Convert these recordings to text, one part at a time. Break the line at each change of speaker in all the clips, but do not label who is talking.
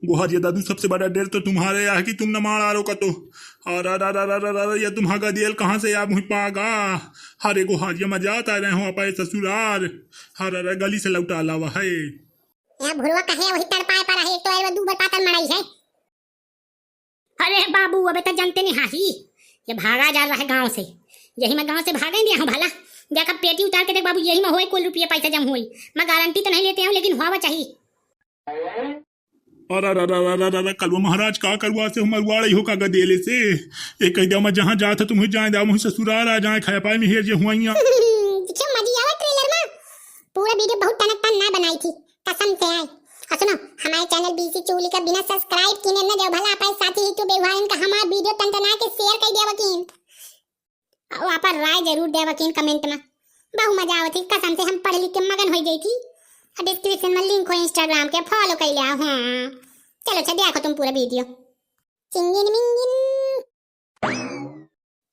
गुहार ये दादू सबसे बड़ा डर तो तुम्हारे यहाँ कि तुम न मार आरो का तो ये तुम्हारा दियल कहाँ से आप मुझे पागा। हरे गुहार ये मजा आता रहे हो अपने ससुराल। हर गली से लौटा लावा है
यहाँ भुरवा कहे वही तड़पाए पर है तो दू बार पातल मराई है। अरे बाबू अबे तक जानते नहीं हाही ये भागा जा रहा है गांव से। यही मैं गांव से भागे दिया हूँ भला देखा पेटी उतार के देख बाबू यही में होए कुल रुपये पैसा जम हुई। मैं गारंटी तो नहीं लेते हूँ लेकिन हुआ चाहिए।
अरे कलवा महाराज का करवा से हम अरवाड़ी हो का गदेले से एक कह दिया मैं जहाँ जाता तुम्हें जाए दा मुझे ससुराल आ जाए खाया पाए में हेर जे हुआइया
क्या मजी आवा ट्रेलर में पूरा वीडियो बहुत टनक टन ना बनाई थी कसम से आए। और सुनो हमारे चैनल बीसी चूली का बिना सब्सक्राइब किने न जाओ भला अपने साथी ही तो बेवाइन का हमारा वीडियो टनटना के शेयर कर दिया वकीन और आप राय जरूर दे वकीन कमेंट में बहुत मजा आवती कसम से हम पढ़ लिख के मगन हो गई थी। डिस्क्रिप्शन में लिंक हो इंस्टाग्राम के फॉलो कर लिया। हाँ चलो अच्छा देखो तुम पूरा वीडियो चिंगिन मिंगिन।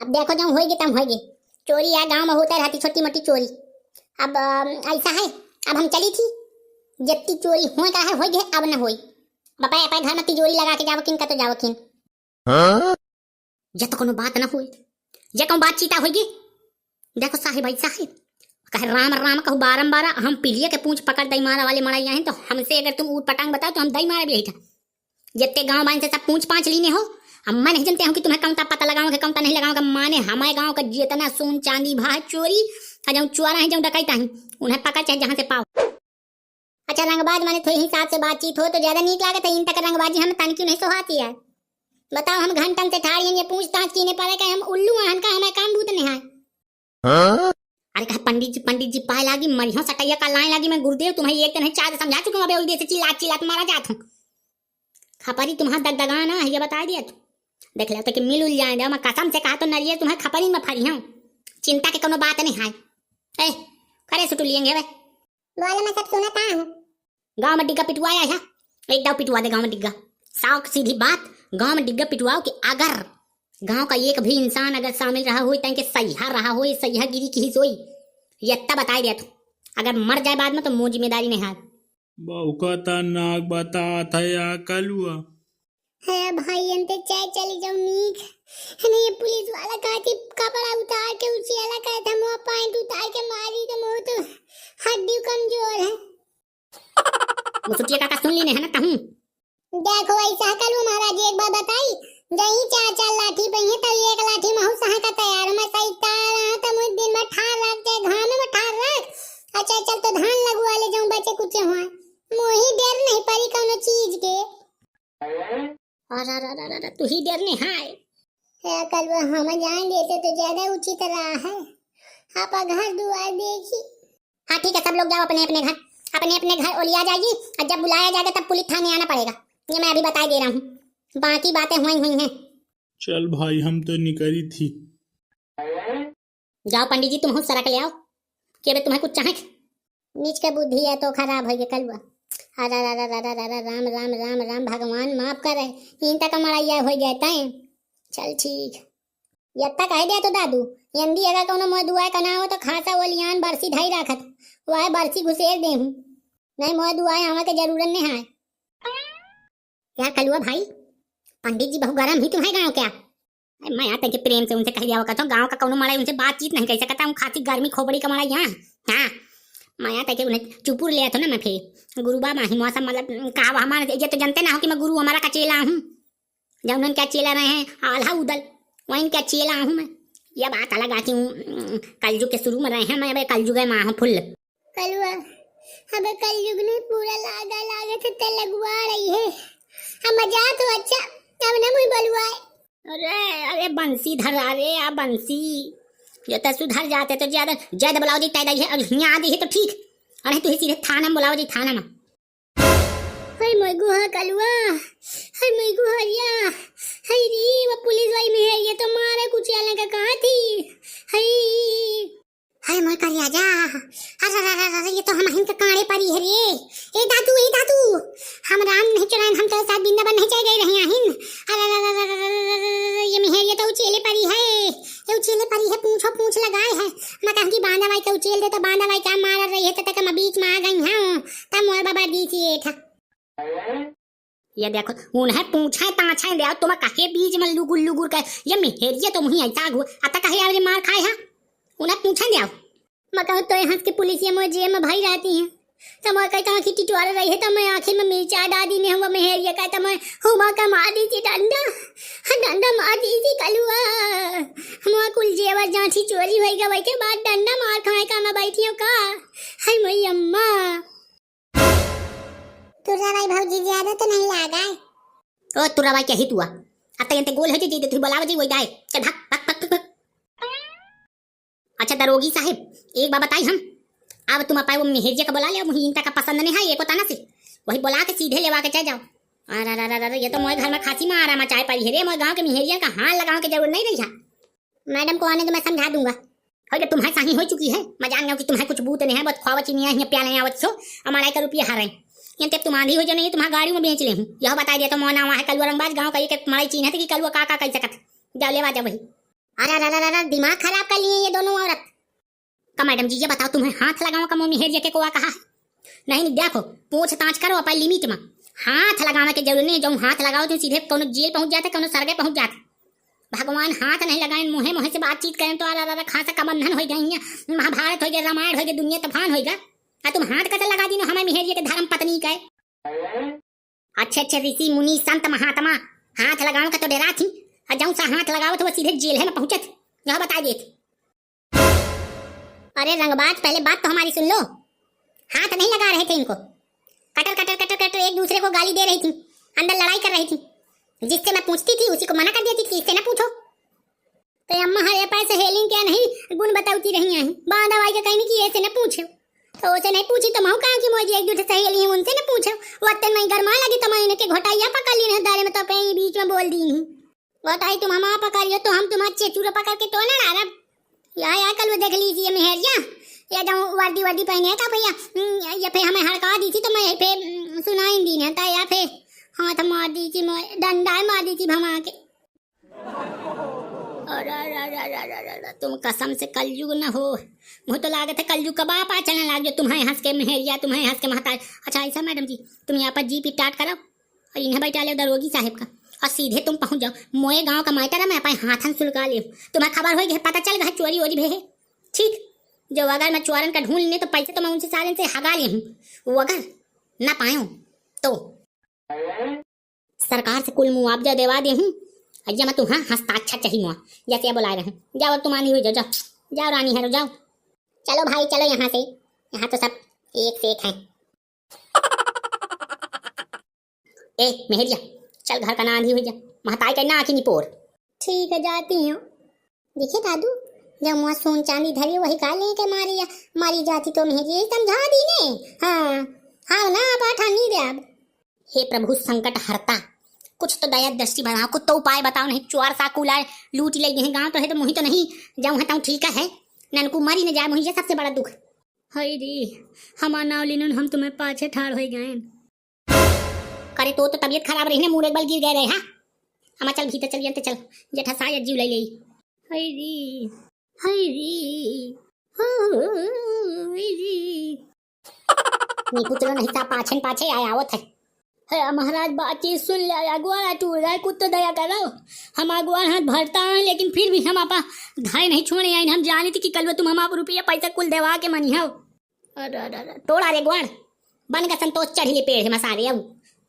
अब देखो जब होएगी तब होएगी चोरी या गांव में होता रहती छोटी मोटी चोरी। अब ऐसा है अब हम चली थी जत्ती चोरी हो का है होएगी अब न होई बापा अपने घर में तिजोरी लगा के जाओ किन का तो जाओ किन जब तो कोनो बात न होई जे कहूँ बात चीता होगी। देखो साहिब भाई साहिब कहे राम राम कहूँ बारम्बार हम पीलिए के पूंछ पकड़ दई मारा वाले मराई हैं तो हमसे अगर तुम ऊट पटांग बताओ तो हम दई मारे भी था जितने गांव बाइन से सब पूंछ पांच लीने हो। हम मैं नहीं जानते हूँ कि तुम्हें कौनता पता लगाऊंगा कौनता नहीं लगाऊंगा माने हमारे गांव का जितना सोन चांदी भा चोरी जो चुआरा है जो डकैता है उन्हें पकड़ चाहे जहाँ से पाओ। अच्छा रंगबाज माने थोड़ी हिसाब से बातचीत हो तो ज्यादा नीक लागत है इन तक रंगबाजी हम तन क्यों नहीं सोहाती है बताओ। हम घंटन से ठाड़ ये पूछताछ कीने पारे का हम उल्लू हन का हमें काम भूत नहीं है। अरे कहा पंडित जी पाए लागी मरियो सटैया का लाइन लागी मैं गुरुदेव तुम्हें एक दिन चार समझा चुका हूं अबे उधर से चिल्लात मारा जात हूं खपरी तुम्हारा दगदगा ना है ये बता दिया तू देख ले तो कि मिल जाए दे मैं कसम से कहा तो नरिये तुम्हें खपरी में फरी हूं चिंता के कोनो बात नहीं है। ए करे सुटू लिएंगे बे बोले मैं सब सुनता हूं। गांव में डिग्गा पिटवाया है एक दाव पिटवा दे गांव में डिग्गा साफ सीधी बात गांव में डिग्गा पिटवाओ कि अगर गांव का एक भी इंसान अगर शामिल रहा हो ताकि सही रहा हो सही गिरी की सोई ये तब बता दिया तू अगर मर जाए बाद में तो मुझ जिम्मेदारी नहीं है।
बहुकता नाक बता था या कलुआ
है भाई अंते चाय चली जाओ नीक नहीं ये पुलिस वाला काटी कपड़ा उतार के उसी वाला का था मुंह पैंट उतार के मारी तो मुंह तो हड्डी कमजोर है। मुसुटिया काका सुन ली है ना कहूं देखो ऐसा कलू महाराज एक बात बताई जही चार लाठी पे तो एक लाठी महू सहा का तैयार मैं सही तारा तो मुझ दिन में ठार रख दे घाम में ठार रख अच्छा चल तो धान लगवा ले जाऊं बच्चे कुछ हुआ मोही डर नहीं पड़ी कोनो चीज के अरे तू ही डर नहीं है कल हम जान देते तो ज्यादा उचित रहा है। आप घर दुआर देखी। हाँ ठीक है सब लोग जाओ अपने अपने घर ओलिया जाइए और जब बुलाया जाएगा तब पुलिस थाने आना पड़ेगा ये मैं अभी बता दे रहा हूँ बाकी बातें हुई हैं।
चल भाई हम तो निकली थी।
जाओ पंडित जी तुम हो सरक ले आओ कि अबे तुम्हें कुछ चाहे नीच के बुद्धि है तो खराब है कलवा। अरे राम राम राम राम भगवान माफ करे इन तक मराइया हो जाता है। चल ठीक ये तक कह दिया तो दादू यंदी अगर कोनो मोय दुआ का ना हो तो खासा ओलियान बरसी ढाई रखत वह बरसी घुसेर दे हूँ नहीं मोय दुआएं आवा के जरूरत नहीं है। क्या कलुआ भाई पंडित जी बहु गरम ही तुम्हें गाँव क्या मैं यहाँ के प्रेम से उनसे कह दिया होगा गाँव का कोनो मराई उनसे बातचीत नहीं कर सकता हूँ खासी गर्मी खोपड़ी का मराई यहाँ। हाँ मैं यहाँ तक उन्हें चुपुर लिया था ना मैं फिर गुरु बाबा ही मौसम मतलब कहा हमारे ये तो जानते ना हो कि मैं गुरु हमारा का चेला हूँ जब उन्होंने क्या चेला रहे हैं आल्हा उदल वहीं क्या चेला हूँ मैं। ये बात अलग आती हूँ कलयुग के शुरू में रहे हैं मैं अब कलयुग माँ हूँ फुल कलुआ अब कलयुग ने पूरा लागा तो लगवा रही है अब मजा तो अच्छा अब ना मुझे बलुआए। अरे बंसी धर अरे आ बंसी ये तो सुधर जाते तो ज्यादा बुलाओ जी तैदा है और यहाँ आ दी है तो ठीक अरे तू सीधे थाना में बुलाओ जी थाना में। हाय मैं गुहा कलुआ हाय मैं गुहारिया हाय री वो पुलिस वाली में है ये तो मारे कुछ आने का कहाँ थी हाय हाय मैं कर आजा अरे ये तो हम हिंद कांडे परी है रे ए दादू हम राम नहीं चुरान हम तो साथ बिंदाबन नहीं चल गए रहे हिंद अरे ये मेहर ये तो उचेले परी है ये उचेले परी है पूछ लगाए है मैं कहूं कि बांधा भाई के उचेल दे तो बांधा भाई क्या मार रही है तक मैं बीच में आ गई हूं तब मोर बाबा दी थी था ये देखो उन्हें पूछा ताछा दे तुम कहे बीच में लुगुर लुगुर कर ये मेहरिया तो मुही ऐसा गो अता कहे आवरे मार खाए हा उन्हें पूछा दे मैं कहूँ तो यहाँ के पुलिस ये मुझे में भाई रहती हैं तो मैं कहीं कहाँ की टिटवार रही है तो मैं आखिर में मिर्चा दादी ने हुआ मेहरिया का तो मैं हुआ का मार दी थी डंडा डंडा मार दी थी कलुआ हम कुल जेवर जांची चोरी होई गई के बाद डंडा मार खाए का मैं बैठी हूँ का हाय मई अम्मा तुरा भाई भौजी ज्यादा तो नहीं लागा ओ तुरा भाई क्या हित हुआ अत यंते गोल है जी तू बोलाव जी वही जाए चल भाग भाग भाग भाग अच्छा दरोगी साहब एक बात बताई हम अब तुम पाए वो मेहरिया का बोला ले मुझे इनका का पसंद नहीं है ये पता ना से वही बोला के सीधे लेवा के चल जाओ अरे ये तो मोए घर में खांसी में आराम चाय पाई है रे मोए गांव के मेहरिया का हाथ लगाने की जरूरत नहीं रही है मैडम को आने तो मैं समझा दूंगा हो तुम्हारी साही हो चुकी है मैं जान गया कि तुम्हारे कुछ बूत नहीं है बहुत खावा चीनी है प्याले आवत सो हमारा का रुपया हारे ये तब तुम आंधी हो जाए नहीं तुम्हारी गाड़ी में बेच ले हूँ यह बता दिया तो मोना वहाँ है कलुआ रंगबाज गाँव का ये तुम्हारी चीन है कि कलुआ का कह सकत जाओ लेवा जा वही अरे दिमाग खराब कर लिए ये दोनों औरत का मैडम जी ये बताओ तुम्हें हाथ लगाओ का मम्मी हेरिया के कोआ कहा नहीं देखो पूछ ताछ करो अपन लिमिट में हाथ लगाने की जरूरत नहीं जो हाथ लगाओ तो सीधे कोनो जेल पहुंच जाते कोनो सरगे पहुंच जाते भगवान हाथ नहीं लगाए मुहे मुहे से बातचीत करें तो अरे खासा का बंधन हो गई महाभारत हो गया रामायण हो गया दुनिया तूफान होगा तुम हाथ कैसे लगा दी ना हमें मेहरिया के धर्म पत्नी का अच्छे अच्छे ऋषि मुनि संत महात्मा हाथ लगाओ का तो डरा थी जाऊं सा हाथ लगाओ तो वो सीधे जेल है ना पहुंचत यह बता दिए अरे रंगबाज पहले बात तो हमारी सुन लो हाथ नहीं लगा रहे थे इनको कटर कटर कटर कटर एक दूसरे को गाली दे रही थी अंदर लड़ाई कर रही थी जिससे मैं पूछती थी उसी को मना कर देती थी इससे ना पूछो तो अम्मा हरे पैसे हेलिंग क्या नहीं गुण बताती रही हैं बांधा भाई का कहीं कि ऐसे ना पूछो तो उसे नहीं पूछी तो मैं कहा कि मुझे एक दूसरे सहेली है उनसे ना पूछो वतन में गरमा लगी तो मैंने के घोटाइया पकड़ ली ना दारे में तो कहीं बीच में बोल दी नहीं घोटाई तुम हम पकड़ियो तो हम तुम्हारे चेचूरा पकड़ के तो ना रहा या कल वो देख लीजिए मेहरिया या जाऊँ वर्दी वर्दी पहने था भैया या फिर हमें हड़का दी थी तो मैं फिर सुनाई दी ना था या फिर हाथ मार दी थी डंडा मार दी थी भमा के अरे तुम कसम से कलयुग न हो मुझे तो लागत है कलयुग का बापा चलने लाग जो तुम्हारे हंस के मेहरिया तुम्हारे हंस के महतार अच्छा ऐसा मैडम जी तुम यहाँ पर जीप स्टार्ट कराओ और इन्हें बैठा लो दरोगी साहब का और सीधे तुम पहुंच जाओ मोए गांव का माइटर है मैं अपने हाथन सुलगा ले तुम्हें खबर होगी पता चल गया चोरी वोरी भे ठीक जो अगर मैं चोरन का ढूंढ ले तो पैसे तो मैं उनसे सारे से हगा ले हूँ वो अगर ना पाऊँ तो सरकार से कुल मुआवजा देवा दे हूँ अज्जा मैं तुम्हें हंसता अच्छा चाहिए मुआ जैसे बुला रहे हैं जाओ तुम आनी हुई जाओ जाओ रानी है जाओ चलो भाई चलो यहाँ से यहाँ तो सब एक से एक हैं ए मेहरिया चल घर का ना आंधी हुई जा महताई करना आखिर निपोर ठीक है जाती हूँ देखिए दादू जब मुआ सोन चांदी धरी वही खा ले के मारी जाती तो मेहरिया समझा दी ने हाँ ना पाठा नहीं दे अब हे प्रभु संकट हरता कुछ तो दया दृष्टि बढ़ाओ कुछ तो उपाय बताओ नहीं चोर साकूला लूट ले गए गाँव तो है तो मुही तो नहीं जाऊँ हटाऊँ ठीक है ननकू मरी न जाए मुझे सबसे बड़ा दुख हई दी हमार नाव लिन हम तुम्हें पाछे ठाड़ हो गए करे तो तबीयत खराब रही ना मुँह एक बार गिर गए रहे हाँ हमार चल भीतर चल चल जेठा साया जीव ले हई दी पुत्र नहीं सा पाछन पाछे आया आवत है महाराज बातचीत सुन ले अगुआ टूट गए कुछ तो दया करो हम अगुआ हाथ भरता है लेकिन फिर भी हम आपा घाय नहीं छोड़े आए हम जानी थी कि कल तुम हम आप रुपया पैसा कुल देवा के मनी हो तोड़ा रे गुआड़ बन का संतोष चढ़ी पेड़ है मसारे अब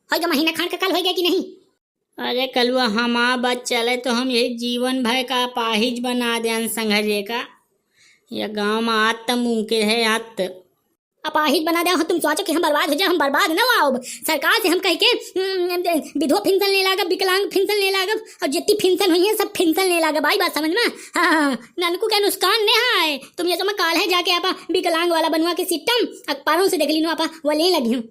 होगा महीना खान का कल होगा कि नहीं
अरे कलुआ हम बच चले तो हम यही जीवन भर का पाहिज बना दें संघर्य का यह गांव में आत मुमकिन है आत
अपाहिज बना दे तुम सोचो कि हम बर्बाद हो जाए हम बर्बाद ना आओ सरकार से हम कह के विधवा फिंसन ले लागा विकलांग फिंसन ले लागा और जितनी फिंसन हुई है सब फिंसन ले लागा भाई बात समझ में हाँ ननकू क्या नुकसान नहीं है तुम ये तो मैं काल है जाके आपा विकलांग वाला बनवा के सिस्टम अखबारों से देख ली नो आपा वो ले लगी हूँ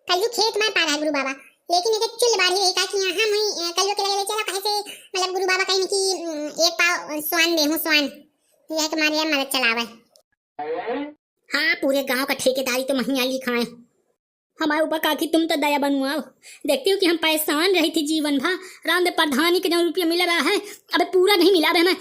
कल खेत में पा रहा गुरु बाबा लेकिन एक चुल बाड़ी रही का कि यहाँ मैं कल के लगे चला कहे से मतलब गुरु बाबा कहीं कि एक पाव स्वान दे हूँ स्वान यह तुम्हारे मदद चलावे
हाँ पूरे गांव का ठेकेदारी तो महिया लिखाए
हमारे ऊपर काकी तुम तो दया बनवाओ। देखती हो कि हम परेशान रही थी जीवन भर। रामदेव प्रधानी के जो रुपया मिल रहा है अबे पूरा नहीं मिला। अबे मैं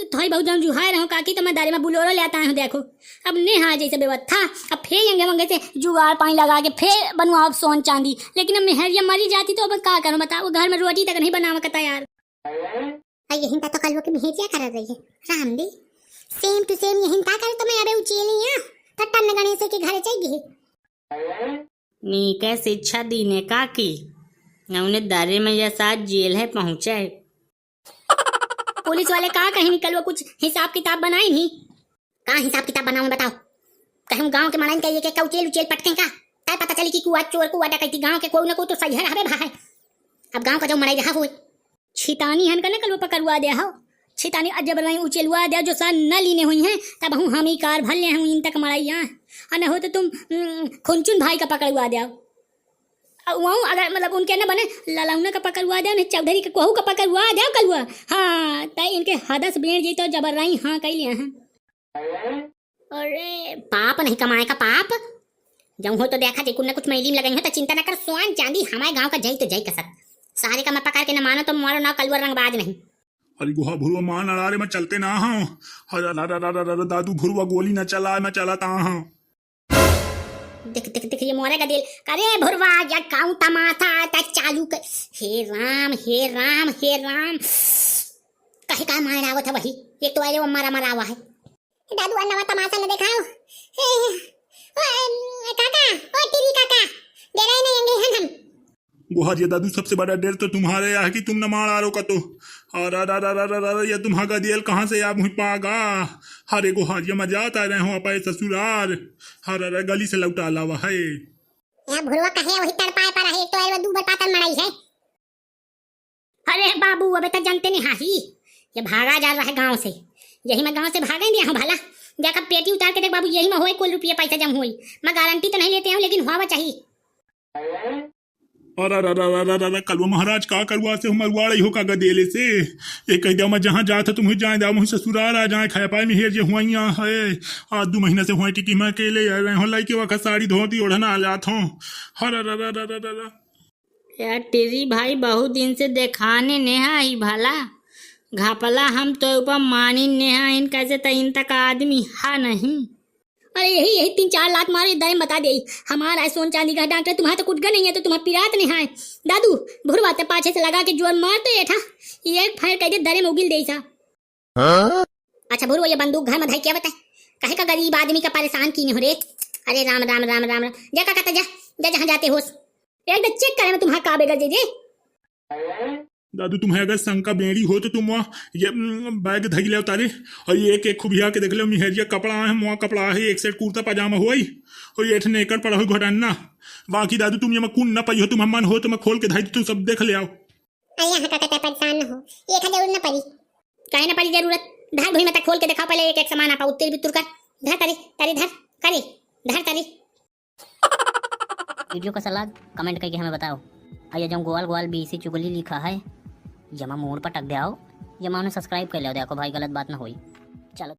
थोड़ी बहुत जब जुहाए रहूँ काकी तो मैं दारे में बुलोरो ले आता हूँ। देखो अब नेहा जैसे व्यवस्था अब फिर यंगे वंगे से जुगाड़ पानी लगा के फिर बनवाओ सोन चांदी। लेकिन अब मेहरिया मरी जाती तो अब क्या करूँ बताओ। घर में रोटी तक नहीं बनावा का तैयार।
यही तो कल वो के भेजिया कर रही है रामदी सेम टू सेम यही का कर तो मैं अबे उचेलिया टट्टा में गणेश के घर चाहिए।
नीके शिक्षा दीने काकी उन्हें दारे में या साथ जेल है पहुंचा है। पुलिस वाले कहा कहीं निकल वो कुछ हिसाब किताब बनाई नहीं।
कहाँ हिसाब किताब बनाऊं बताओ। कहीं गांव के मानन कहिए के उचेल उचेल पटके का तय पता चली कि कुआ चोर कुआ डकैती गांव के कोई ना कोई तो सही है भाई। अब गांव का जो मराई रहा हुई
छितानी हन का न कल वो पकड़वा दे हो। छितानी अजब रही उचेलवा दे जो सा न लीने हुई हैं तब हम ही कार भर ले हूँ इन तक मराई यहाँ और न हो तो तुम खुनचुन भाई का पकड़वा दो। वहाँ अगर मतलब उनके न बने ललौना का पकड़वा दो चौधरी के कोहू का पकड़वा दो कलुआ। हाँ तय इनके हदस बेड़ जी तो जबर रही हाँ कह लिया हैं।
अरे पाप नहीं कमाए का पाप जब हो तो देखा जे कुछ न कुछ मैली में लगाई हो तो चिंता न कर। सोन चांदी हमारे गांव का जई तो जई कसर सारे का मैं पकड़ के न मानो तो मारो ना कलवर रंगबाज नहीं।
अरे गुहा भुरवा मान अड़ारे में चलते ना हाँ। दादू भुरवा गोली न चला मैं चलाता हाँ।
देख देख देख ये मोरे का दिल करे भुरवा या काऊ तमाथा ता चालू कर। हे राम हे राम हे राम कहे का मार आवत है वही एक तो आए वो मारा मारा हुआ है। दादू अन्नवा तमाशा न दिखाओ। काका ओ टीवी काका दे रहे नहीं अंगे हम।
गुहा जी दादू सबसे बड़ा डर तो तुम्हारे यहाँ कि तुम न मार आरो का तो या तुम्हारा दियल कहाँ से आप पागा। हरे गुहा जी मजा आता रहे हो अपने ससुराल हर गली से लौटा लावा है।
यहाँ भुरवा कहे वही तड़पाए पर है एक तो आए दू बार पातल मराई है।
अरे बाबू अबे तक जानते नहीं हाही ये भागा जा रहा है गांव से। यही मैं गांव से भागा दिया हूँ भला जाकर पेटी उतार के देख बाबू यही में होए कोई रुपया पैसा जम हुई। मैं गारंटी तो नहीं लेते हूँ लेकिन हुआ चाहिए।
अरे कलवा महाराज का करवा से हम अगवाड़ हो का गदेले से एक कह दिया मैं जहाँ जाता तुम्हें जाए दाओ मुझे ससुराल आ जाए खाया पाए में हेर जे हुआ है आज 2 महीने से हुआ कि मैं अकेले रहे हो लाई के वक्त साड़ी धोती ओढ़ना आ जाता हूँ। हर
यार तेरी भाई बहुत दिन से देखाने नेहा ही भला घापला हम तो ऊपर मानी नेहा इन कैसे तो इन तक आदमी हा नहीं।
अरे यही 3-4 लात मारे दरे बता दे हमारा सोन चांदी का डॉक्टर तुम्हारा तो कुछ नहीं है तो तुम्हारा पिरात नहीं है। दादू भुरवाते पाछे से लगा के जोर मारते था एक फायर कह दे दरे में उगिल दे सा। अच्छा भुरवा ये बंदूक घर में धाई क्या बताए कहे का गरीब आदमी का परेशान की हो रे। अरे राम राम राम राम राम जा का कहता जा जहाँ जाते हो एक बार चेक करे मैं तुम्हारा काबे कर दे।
दादू तुम्हें अगर शंका बेड़ी हो तो तुम ये बैग धगी ले उतारे और ये एक खुबिया के देख लो मिहरिया कपड़ा है मुआ कपड़ा है एक सेट कुर्ता पजामा हुआ और ये नेकर पड़ा हो घटाना बाकी दादू तुम ये मैं कून ना पाई हो तुम मन हो तो मैं खोल के धाई तू सब देख ले आओ।
यहाँ का कहते परेशान न हो ये का जरूर न पड़ी
कहे ना पड़ी जरूरत धर भूई मत खोल के दिखाओ पहले एक सामान आपा उत्तर भी तुर कर धर तारी तारी धर करे धर तारी।
वीडियो का सलाह कमेंट करके हमें बताओ। आइए जब गोवाल गोवाल BC चुगली लिखा है यमा मोड़ पर टक दे आओ यमा उन्हें सब्सक्राइब कर लो देखो भाई गलत बात ना होई।